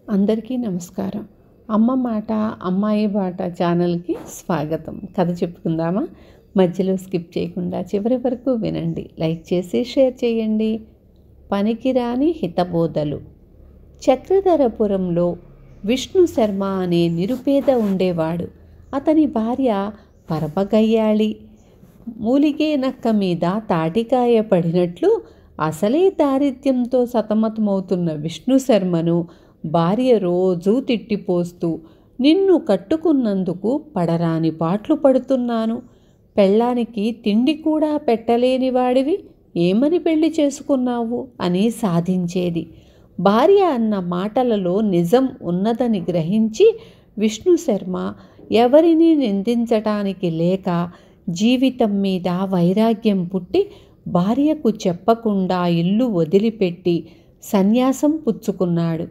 అందరికీ నమస్కారం. అమ్మ మాట అమ్మాయి బాట ఛానల్‌కి స్వాగతం. కథ చెప్పుకుందామా? మధ్యలో స్కిప్ చేయకుండా చివరి వరకు వినండి. లైక్ చేసి షేర్ చేయండి. పనికిరాని హితబోధలు. చక్రధరపురంలో విష్ణు శర్మ అనే నిరుపేద ఉండేవాడు. అతని భార్య పరమగయ్యాళి. మూలిగే నక్క మీద తాటికాయ పడినట్లు అసలే దారిద్ర్యంతో సతమతమవుతున్న విష్ణు శర్మను భార్య రోజూ తిట్టిపోస్తూ, నిన్ను కట్టుకున్నందుకు పడరాని పాట్లు పడుతున్నాను, పెళ్ళానికి తిండి కూడా పెట్టలేని వాడివి, ఏమని పెళ్లి చేసుకున్నావు అని సాధించేది. భార్య అన్న మాటలలో నిజం ఉన్నదని గ్రహించి విష్ణు శర్మ ఎవరిని నిందించటానికి లేక జీవితం మీద వైరాగ్యం పుట్టి భార్యకు చెప్పకుండా ఇల్లు వదిలిపెట్టి సన్యాసం పుచ్చుకున్నాడు.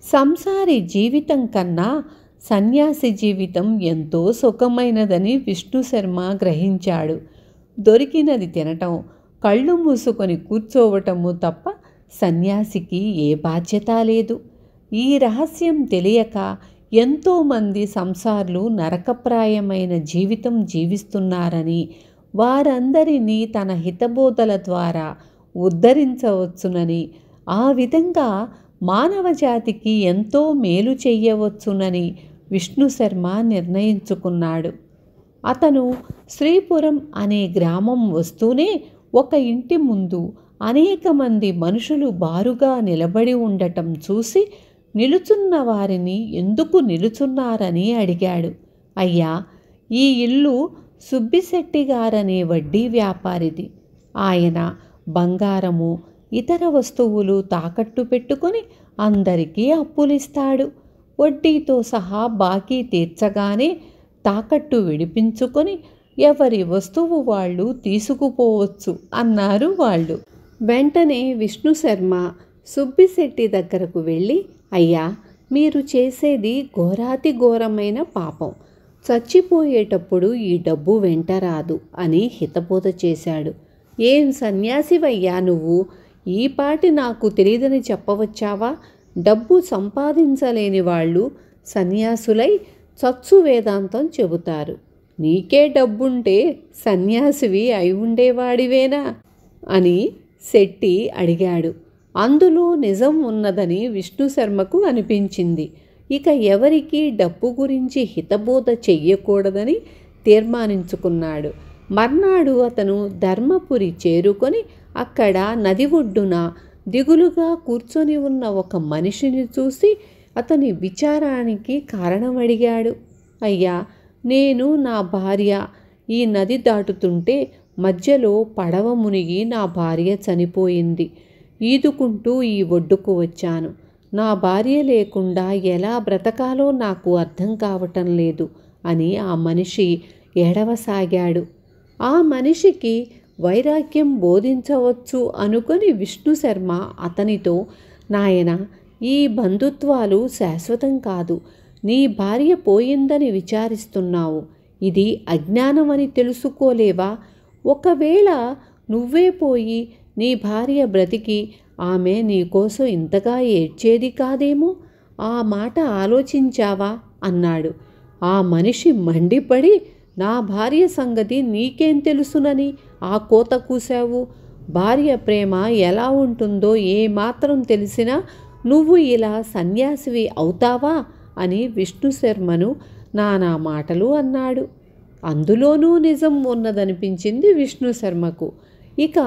సంసారి జీవితం కన్నా సన్యాసి జీవితం ఎంతో సుఖమైనదని విష్ణు శర్మ గ్రహించాడు. దొరికినది తినటం, కళ్ళు మూసుకొని కూర్చోవటము తప్ప సన్యాసికి ఏ బాధ్యత లేదు. ఈ రహస్యం తెలియక ఎంతోమంది సంసారులు నరకప్రాయమైన జీవితం జీవిస్తున్నారని, వారందరినీ తన హితబోధల ద్వారా ఉద్ధరించవచ్చునని, ఆ విధంగా మానవ జాతికి ఎంతో మేలు చెయ్యవచ్చునని విష్ణు శర్మ నిర్ణయించుకున్నాడు. అతను శ్రీపురం అనే గ్రామం వస్తూనే ఒక ఇంటి ముందు అనేక మంది మనుషులు బారుగా నిలబడి ఉండటం చూసి నిలుచున్న వారిని ఎందుకు నిలుచున్నారని అడిగాడు. అయ్యా, ఈ ఇల్లు సుబ్బిశెట్టి గారనే వడ్డీ వ్యాపారిది. ఆయన బంగారము, ఇతర వస్తువులు తాకట్టు పెట్టుకొని అందరికీ అప్పులిస్తాడు. వడ్డీతో సహా బాకీ తీర్చగానే తాకట్టు విడిపించుకొని ఎవరి వస్తువు వాళ్ళు తీసుకుపోవచ్చు అన్నారు వాళ్ళు. వెంటనే విష్ణు శర్మ సుబ్బిశెట్టి దగ్గరకు వెళ్ళి, అయ్యా, మీరు చేసేది ఘోరాతి ఘోరమైన పాపం. చచ్చిపోయేటప్పుడు ఈ డబ్బు వెంట రాదు అని హితబోధ చేశాడు. ఏం సన్యాసివయ్యా నువ్వు? ఈ పాటి నాకు తెలియదని చెప్పవచ్చావా? డబ్బు సంపాదించలేని వాళ్ళు సన్యాసులై చచ్చు వేదాంతం చెబుతారు. నీకే డబ్బుంటే సన్యాసివి అయి ఉండేవాడివేనా అని శెట్టి అడిగాడు. అందులో నిజం ఉన్నదని విష్ణు శర్మకు అనిపించింది. ఇక ఎవరికీ డబ్బు గురించి హితబోధ చెయ్యకూడదని తీర్మానించుకున్నాడు. మర్నాడు అతను ధర్మపురి చేరుకొని అక్కడ నది ఒడ్డున దిగులుగా కూర్చొని ఉన్న ఒక మనిషిని చూసి అతని విచారానికి కారణం అడిగాడు. అయ్యా, నేను నా భార్య ఈ నది దాటుతుంటే మధ్యలో పడవ మునిగి నా భార్య చనిపోయింది. ఈదుకుంటూ ఈ ఒడ్డుకు వచ్చాను. నా భార్య లేకుండా ఎలా బ్రతకాలో నాకు అర్థం కావటం లేదు అని ఆ మనిషి ఏడవసాగాడు. ఆ మనిషికి వైరాగ్యం బోధించవచ్చు అనుకొని విష్ణు శర్మ అతనితో, నాయనా, ఈ బంధుత్వాలు శాశ్వతం కాదు. నీ భార్య పోయిందని విచారిస్తున్నావు. ఇది అజ్ఞానమని తెలుసుకోలేవా? ఒకవేళ నువ్వే పోయి నీ భార్య బ్రతికి ఆమె నీకోసం ఇంతగా ఏడ్చేది కాదేమో. ఆ మాట ఆలోచించావా అన్నాడు. ఆ మనిషి మండిపడి, నా భార్య సంగతి నీకేం తెలుసునని ఆ కోత కూశావు? భార్య ప్రేమ ఎలా ఉంటుందో ఏమాత్రం తెలిసినా నువ్వు ఇలా సన్యాసివి అవుతావా అని విష్ణు శర్మను నానా మాటలు అన్నాడు. అందులోనూ నిజం ఉన్నదనిపించింది విష్ణు శర్మకు. ఇక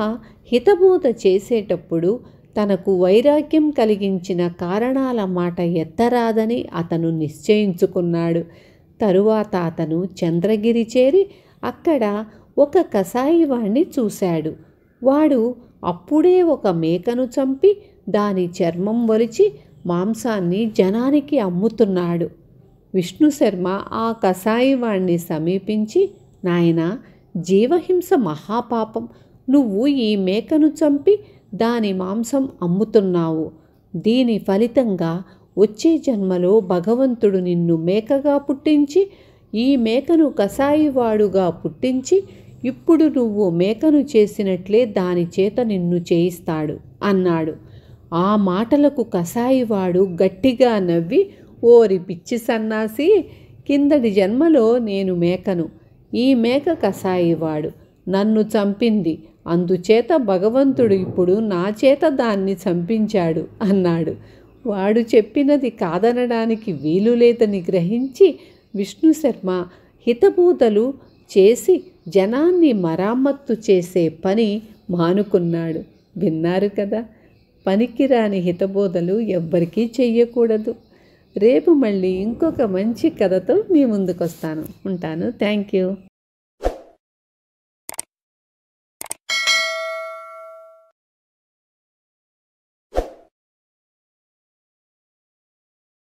హితబోధ చేసేటప్పుడు తనకు వైరాగ్యం కలిగించిన కారణాల మాట ఎత్తరాదని అతను నిశ్చయించుకున్నాడు. తరువాత అతను చంద్రగిరి చేరి అక్కడ ఒక కసాయివాణ్ణి చూశాడు. వాడు అప్పుడే ఒక మేకను చంపి దాని చర్మం ఒలిచి మాంసాన్ని జనానికి అమ్ముతున్నాడు. విష్ణు శర్మ ఆ కసాయివాణ్ణి సమీపించి, నాయనా, జీవహింస మహాపాపం. నువ్వు ఈ మేకను చంపి దాని మాంసం అమ్ముతున్నావు. దీని ఫలితంగా వచ్చే జన్మలో భగవంతుడు నిన్ను మేకగా పుట్టించి ఈ మేకను కసాయివాడుగా పుట్టించి ఇప్పుడు నువ్వు మేకను చేసినట్లే దాని చేత నిన్ను చేయిస్తాడు అన్నాడు. ఆ మాటలకు కసాయివాడు గట్టిగా నవ్వి, ఓరి పిచ్చి సన్నాసి, కిందటి జన్మలో నేను మేకను, ఈ మేక కసాయివాడు నన్ను చంపింది, అందుచేత భగవంతుడు ఇప్పుడు నా చేత దాన్ని చంపించాడు అన్నాడు. వాడు చెప్పినది కాదనడానికి వీలు లేదని గ్రహించి విష్ణుశర్మ హితబోధలు చేసి జనాన్ని మరామత్తు చేసే పని మానుకున్నాడు. విన్నారు కదా, పనికిరాని హితబోధలు ఎవ్వరికీ చెయ్యకూడదు. రేపు మళ్ళీ ఇంకొక మంచి కథతో మీ ముందుకు వస్తాను. ఉంటాను. Thank you.